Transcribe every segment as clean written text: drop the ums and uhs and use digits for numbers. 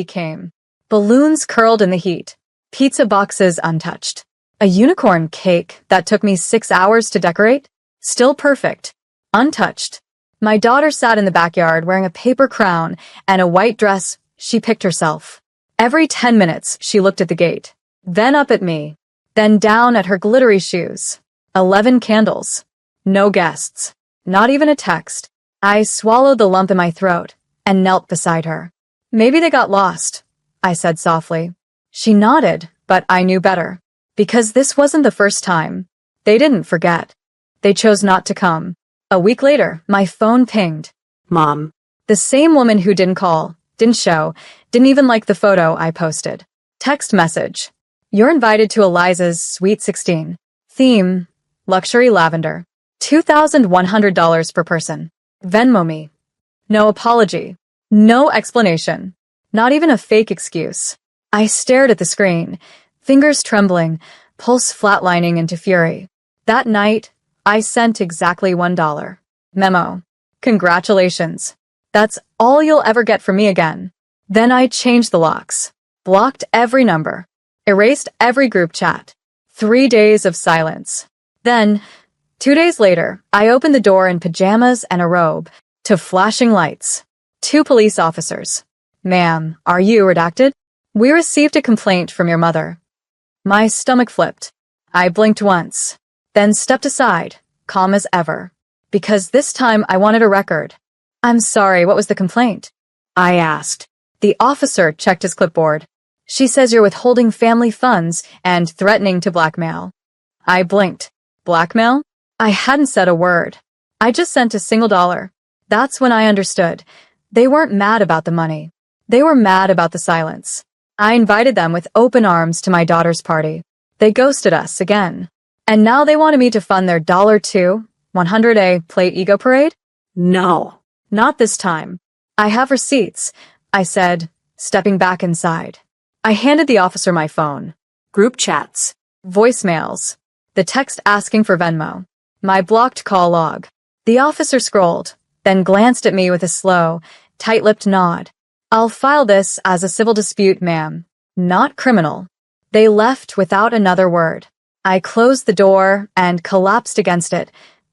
came. Balloons curled in the heat. Pizza boxes untouched. A unicorn cake that took me 6 hours to decorate? Still perfect. Untouched. My daughter sat in the backyard wearing a paper crown and a white dress she picked herself. Every 10 minutes, she looked at the gate. Then up at me. Then down at her glittery shoes. 11 candles. No guests. Not even a text. I swallowed the lump in my throat and knelt beside her. Maybe they got lost, I said softly. She nodded, but I knew better. Because this wasn't the first time. They didn't forget. They chose not to come. A week later, my phone pinged. Mom. The same woman who didn't call, didn't show, didn't even like the photo I posted. Text message. You're invited to Eliza's Sweet 16. Theme, luxury lavender. $2,100 per person. Venmo me. No apology. No explanation. Not even a fake excuse. I stared at the screen, fingers trembling, pulse flatlining into fury. That night, I sent exactly $1. Memo. Congratulations. That's all you'll ever get from me again. Then I changed the locks. Blocked every number. Erased every group chat. 3 days of silence. Then, 2 days later, I opened the door in pajamas and a robe to flashing lights. 2 police officers. Ma'am, are you redacted? We received a complaint from your mother. My stomach flipped. I blinked once, then stepped aside, calm as ever. Because this time I wanted a record. I'm sorry, what was the complaint? I asked. The officer checked his clipboard. She says you're withholding family funds and threatening to blackmail. I blinked. Blackmail? I hadn't said a word. I just sent a single dollar. That's when I understood. They weren't mad about the money. They were mad about the silence. I invited them with open arms to my daughter's party. They ghosted us again. And now they wanted me to fund their $2, 100A play ego parade? No. Not this time. I have receipts, I said, stepping back inside. I handed the officer my phone. Group chats. Voicemails. The text asking for Venmo. My blocked call log. The officer scrolled, then glanced at me with a slow, tight-lipped nod. I'll file this as a civil dispute, ma'am. Not criminal. They left without another word. I closed the door and collapsed against it,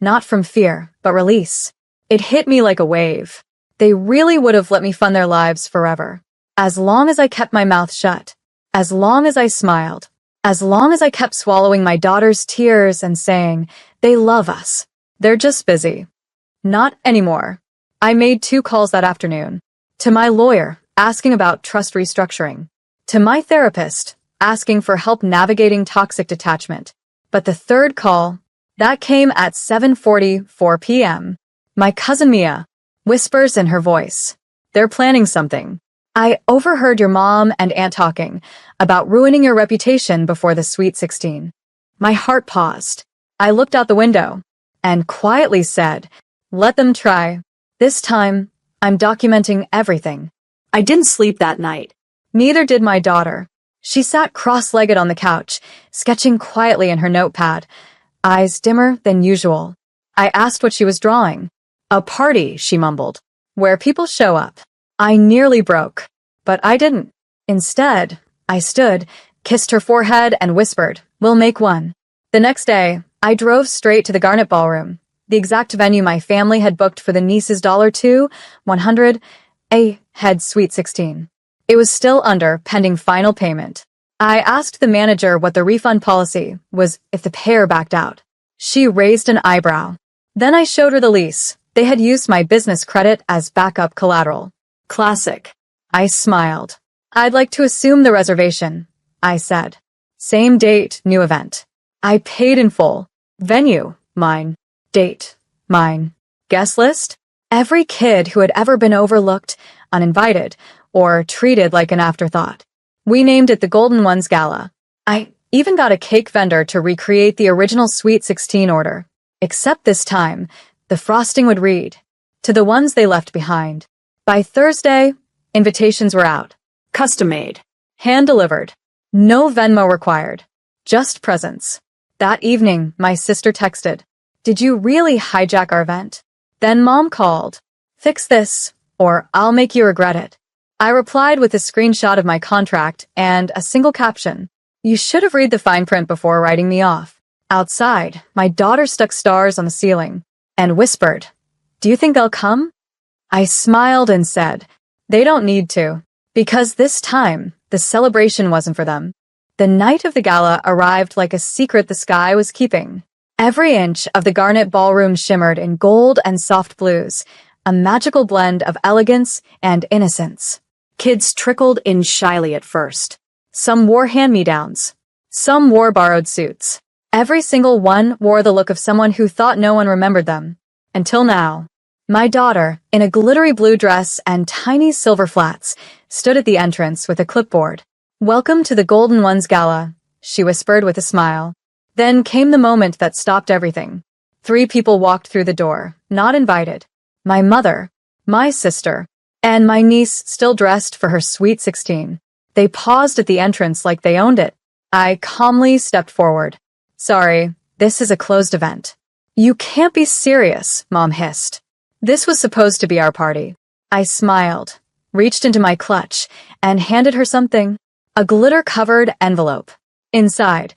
not from fear, but release. It hit me like a wave. They really would have let me fund their lives forever. As long as I kept my mouth shut. As long as I smiled. As long as I kept swallowing my daughter's tears and saying, they love us. They're just busy. Not anymore. I made 2 calls that afternoon. To my lawyer, asking about trust restructuring. To my therapist, asking for help navigating toxic detachment. But the 3rd call, that came at 7:44 p.m. My cousin Mia, whispers in her voice. They're planning something. I overheard your mom and aunt talking about ruining your reputation before the Sweet 16. My heart paused. I looked out the window and quietly said, let them try. This time, I'm documenting everything. I didn't sleep that night. Neither did my daughter. She sat cross-legged on the couch, sketching quietly in her notepad, eyes dimmer than usual. I asked what she was drawing. A party, she mumbled, where people show up. I nearly broke, but I didn't. Instead, I stood, kissed her forehead, and whispered, we'll make one. The next day, I drove straight to the Garnet Ballroom, the exact venue my family had booked for the niece's $2, 100A head Sweet 16. It was still under pending final payment. I asked the manager what the refund policy was if the pair backed out. She raised an eyebrow. Then I showed her the lease. They had used my business credit as backup collateral. Classic. I smiled. I'd like to assume the reservation, I said. Same date, new event. I paid in full. Venue, mine. Date, mine. Guest list? Every kid who had ever been overlooked, uninvited, or treated like an afterthought. We named it the Golden Ones Gala. I even got a cake vendor to recreate the original Sweet 16 order. Except this time, the frosting would read, to the ones they left behind. By Thursday, invitations were out. Custom-made. Hand-delivered. No Venmo required. Just presents. That evening, my sister texted, did you really hijack our event? Then Mom called. Fix this, or I'll make you regret it. I replied with a screenshot of my contract and a single caption. You should have read the fine print before writing me off. Outside, my daughter stuck stars on the ceiling and whispered, "Do you think they'll come?" I smiled and said, "They don't need to, because this time, the celebration wasn't for them." The night of the gala arrived like a secret the sky was keeping. Every inch of the garnet ballroom shimmered in gold and soft blues, a magical blend of elegance and innocence. Kids trickled in shyly at first. Some wore hand-me-downs. Some wore borrowed suits. Every single one wore the look of someone who thought no one remembered them. Until now. My daughter, in a glittery blue dress and tiny silver flats, stood at the entrance with a clipboard. "Welcome to the Golden Ones Gala," she whispered with a smile. Then came the moment that stopped everything. 3 people walked through the door, not invited. My mother, my sister, and my niece still dressed for her sweet 16. They paused at the entrance like they owned it. I calmly stepped forward. "Sorry, this is a closed event." "You can't be serious," Mom hissed. "This was supposed to be our party." I smiled, reached into my clutch, and handed her something. A glitter-covered envelope. Inside,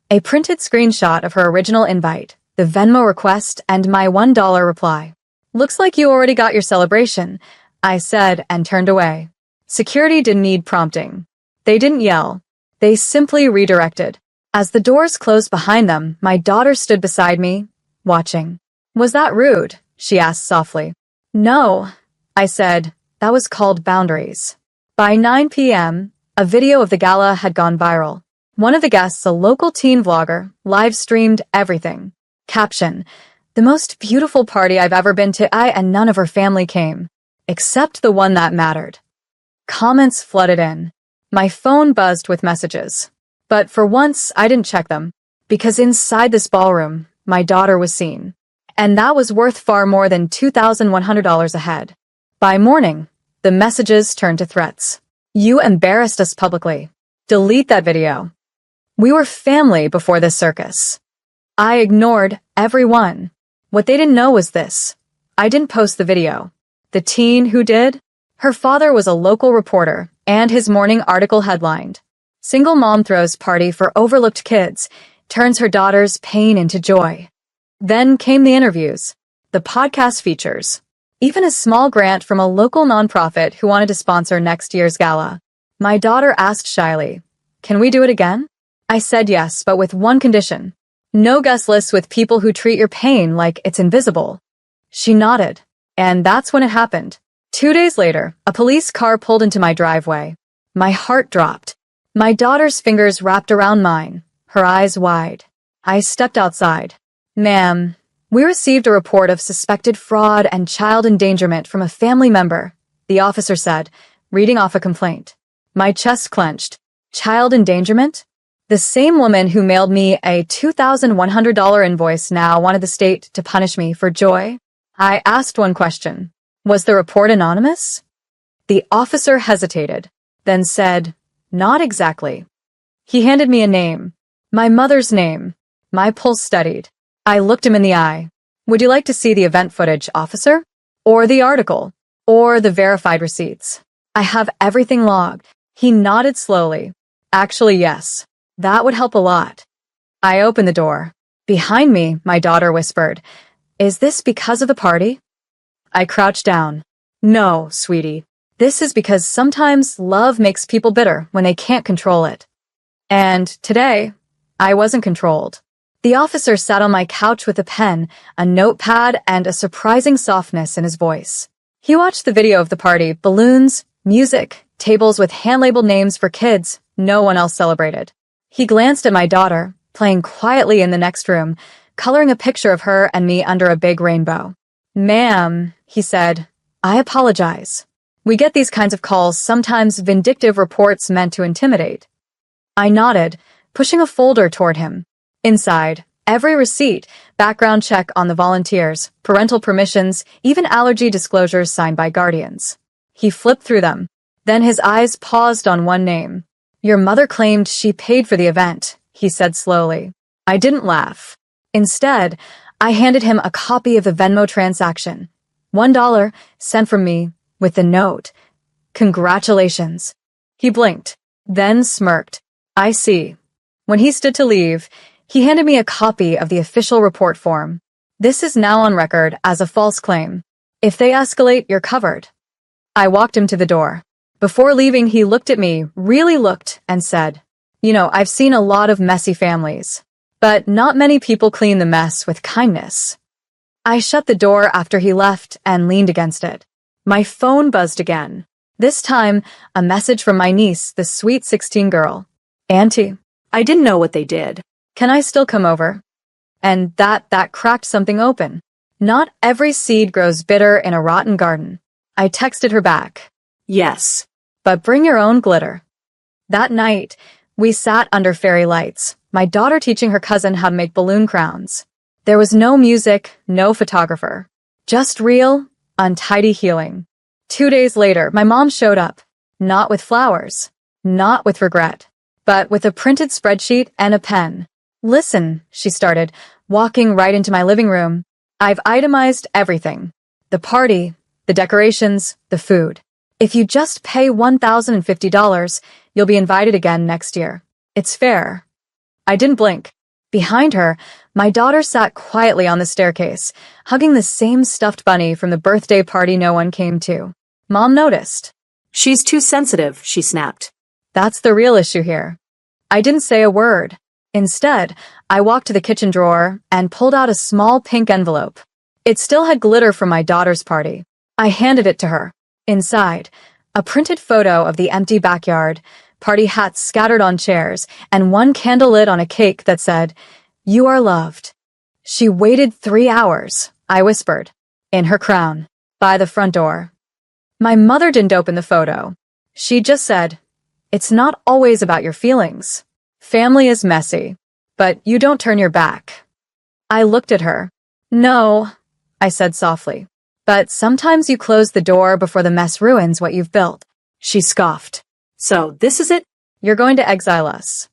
a printed screenshot of her original invite, the Venmo request, and my $1 reply. "Looks like you already got your celebration," I said and turned away. Security didn't need prompting. They didn't yell. They simply redirected. As the doors closed behind them, my daughter stood beside me, watching. "Was that rude?" she asked softly. "No," I said. "That was called boundaries." By 9 p.m., a video of the gala had gone viral. One of the guests, a local teen vlogger, live-streamed everything. Caption: "The most beautiful party I've ever been to. I and none of her family came. Except the one that mattered." Comments flooded in. My phone buzzed with messages. But for once, I didn't check them. Because inside this ballroom, my daughter was seen. And that was worth far more than $2,100 a head. By morning, the messages turned to threats. "You embarrassed us publicly. Delete that video." We were family before this circus. I ignored everyone. What they didn't know was this. I didn't post the video. The teen who did? Her father was a local reporter, and his morning article headlined, "Single mom throws party for overlooked kids, turns her daughter's pain into joy." Then came the interviews, the podcast features, even a small grant from a local nonprofit who wanted to sponsor next year's gala. My daughter asked shyly, "Can we do it again?" I said yes, but with one condition. No guest lists with people who treat your pain like it's invisible. She nodded, and that's when it happened. 2 days later, a police car pulled into my driveway. My heart dropped. My daughter's fingers wrapped around mine, her eyes wide. I stepped outside. "Ma'am, we received a report of suspected fraud and child endangerment from a family member," the officer said, reading off a complaint. My chest clenched. Child endangerment? The same woman who mailed me a $2,100 invoice now wanted the state to punish me for joy? I asked one question. Was the report anonymous? The officer hesitated, then said, "Not exactly." He handed me a name. My mother's name. My pulse steadied. I looked him in the eye. "Would you like to see the event footage, officer? Or the article? Or the verified receipts?" "I have everything logged." He nodded slowly. "Actually, yes. That would help a lot." I opened the door. Behind me, my daughter whispered, "Is this because of the party?" I crouched down. "No, sweetie. This is because sometimes love makes people bitter when they can't control it." And today, I wasn't controlled. The officer sat on my couch with a pen, a notepad, and a surprising softness in his voice. He watched the video of the party, balloons, music, tables with hand-labeled names for kids no one else celebrated. He glanced at my daughter, playing quietly in the next room, coloring a picture of her and me under a big rainbow. "Ma'am," he said, "I apologize. We get these kinds of calls, sometimes vindictive reports meant to intimidate." I nodded, pushing a folder toward him. Inside, every receipt, background check on the volunteers, parental permissions, even allergy disclosures signed by guardians. He flipped through them. Then his eyes paused on one name. "Your mother claimed she paid for the event," he said slowly. I didn't laugh. Instead, I handed him a copy of the Venmo transaction. $1 sent from me with the note. Congratulations. He blinked, then smirked. I see. When he stood to leave, he handed me a copy of the official report form. This is now on record as a false claim. If they escalate, you're covered. I walked him to the door. Before leaving, he looked at me, really looked, and said, I've seen a lot of messy families, but not many people clean the mess with kindness. I shut the door after he left and leaned against it. My phone buzzed again. This time, a message from my niece, the sweet 16 girl. Auntie, I didn't know what they did. can I still come over? And that cracked something open. Not every seed grows bitter in a rotten garden. I texted her back. Yes. But bring your own glitter. That night, we sat under fairy lights, my daughter teaching her cousin how to make balloon crowns. There was no music, no photographer. Just real, untidy healing. 2 days later, my mom showed up. Not with flowers. Not with regret. But with a printed spreadsheet and a pen. Listen, she started, walking right into my living room. I've itemized everything. The party, the decorations, the food. If you just pay $1,050, you'll be invited again next year. It's fair. I didn't blink. Behind her, my daughter sat quietly on the staircase, hugging the same stuffed bunny from the birthday party no one came to. Mom noticed. She's too sensitive, she snapped. That's the real issue here. I didn't say a word. Instead, I walked to the kitchen drawer and pulled out a small pink envelope. It still had glitter from my daughter's party. I handed it to her. Inside, a printed photo of the empty backyard, party hats scattered on chairs, and one candle lit on a cake that said, "You are loved." She waited 3 hours, I whispered, in her crown, by the front door. My mother didn't open the photo. She just said, "It's not always about your feelings. Family is messy, but you don't turn your back." I looked at her. "No," I said softly, "but sometimes you close the door before the mess ruins what you've built." She scoffed. So, this is it? "You're going to exile us."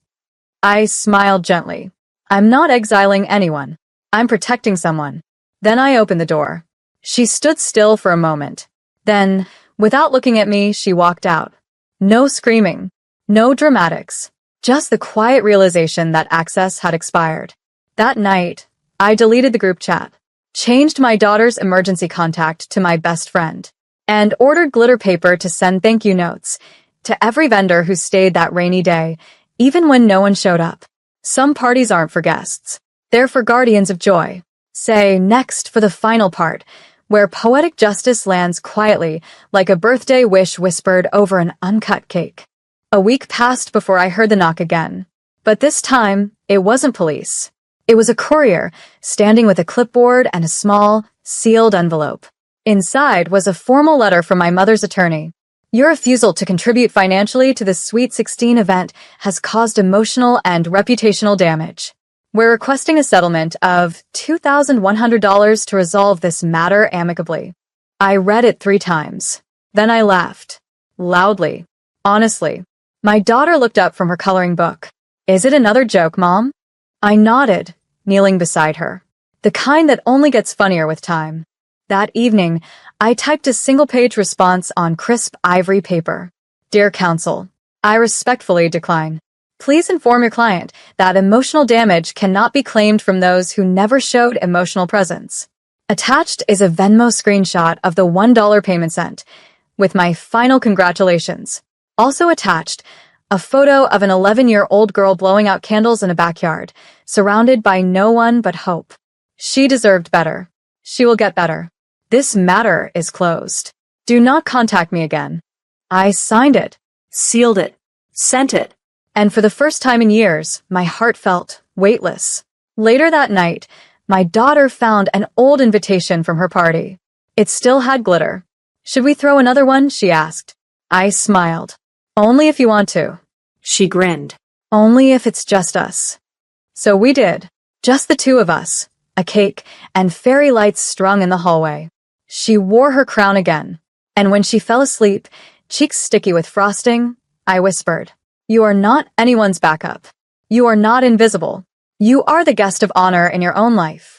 I smiled gently. "I'm not exiling anyone. I'm protecting someone." Then I opened the door. She stood still for a moment. Then, without looking at me, she walked out. No screaming. No dramatics. Just the quiet realization that access had expired. That night, I deleted the group chat, changed my daughter's emergency contact to my best friend, and ordered glitter paper to send thank you notes to every vendor who stayed that rainy day, even when no one showed up. Some parties aren't for guests. They're for guardians of joy. Say, next for the final part, where poetic justice lands quietly like a birthday wish whispered over an uncut cake. A week passed before I heard the knock again. But this time, it wasn't police. It was a courier, standing with a clipboard and a small, sealed envelope. Inside was a formal letter from my mother's attorney. "Your refusal to contribute financially to the Sweet 16 event has caused emotional and reputational damage. We're requesting a settlement of $2,100 to resolve this matter amicably." I read it 3 times. Then I laughed. Loudly. Honestly. My daughter looked up from her coloring book. "Is it another joke, Mom?" I nodded, kneeling beside her. The kind that only gets funnier with time. That evening, I typed a single-page response on crisp ivory paper. "Dear Counsel, I respectfully decline. Please inform your client that emotional damage cannot be claimed from those who never showed emotional presence." Attached is a Venmo screenshot of the $1 payment sent, with my final congratulations. Also attached, a photo of an 11-year-old girl blowing out candles in a backyard, surrounded by no one but hope. She deserved better. She will get better. This matter is closed. Do not contact me again. I signed it, Sealed it. Sent it. and for the first time in years, my heart felt weightless. Later that night, my daughter found an old invitation from her party. It still had glitter. "Should we throw another one?" she asked. I smiled. "Only if you want to." She grinned. "Only if it's just us." So we did. Just the 2 of us. A cake and fairy lights strung in the hallway. She wore her crown again. And when she fell asleep, cheeks sticky with frosting, I whispered, "You are not anyone's backup. You are not invisible. You are the guest of honor in your own life."